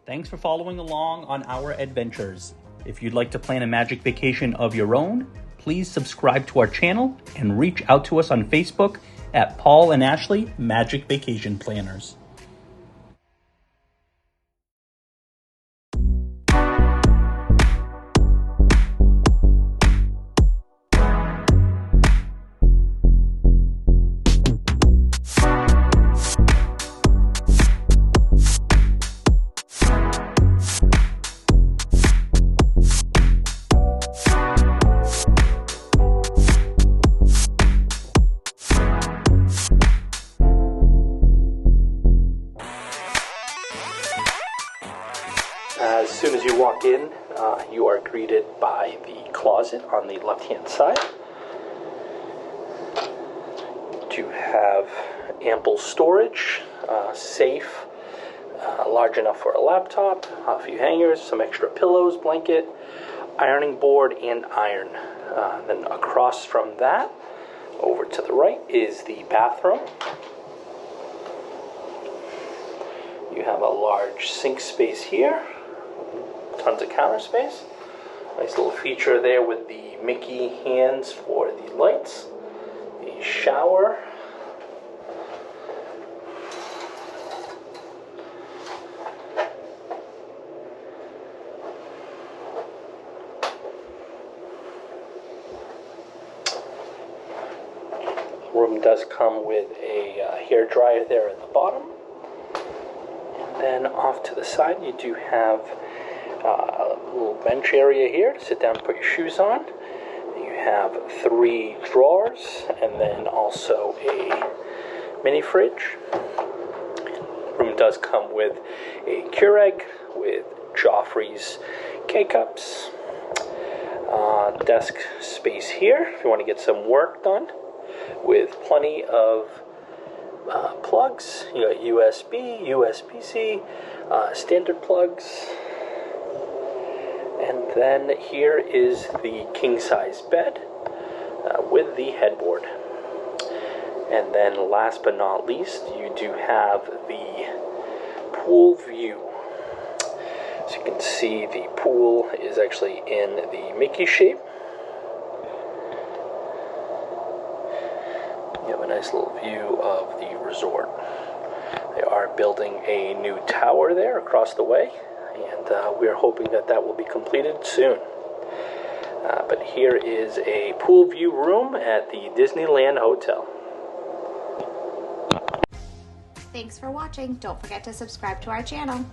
Thanks for following along on our adventures. If you'd like to plan a magic vacation of your own, please subscribe to our channel and reach out to us on Facebook at Paul and Ashley Magic Vacation Planners. As soon as you walk in, you are greeted by the closet on the left-hand side. You have ample storage, safe, large enough for a laptop, a few hangers, some extra pillows, blanket, ironing board, and iron. Then across from that, over to the right, is the bathroom. You have a large sink space here. Tons of counter space. Nice little feature there with the Mickey hands for the lights. The shower. The room does come with a hair dryer there at the bottom. And then off to the side you do have a little bench area here to sit down and put your shoes on. You have 3 drawers and then also a mini fridge. The room does come with a Keurig with Joffrey's K-Cups. Desk space here if you want to get some work done with plenty of plugs. You got USB, USB-C, standard plugs. And then here is the king-size bed with the headboard. And then last but not least, you do have the pool view. So you can see the pool is actually in the Mickey shape. You have a nice little view of the resort. They are building a new tower there across the way. And we're hoping that that will be completed soon. But here is a pool view room at the Disneyland Hotel. Thanks for watching. Don't forget to subscribe to our channel.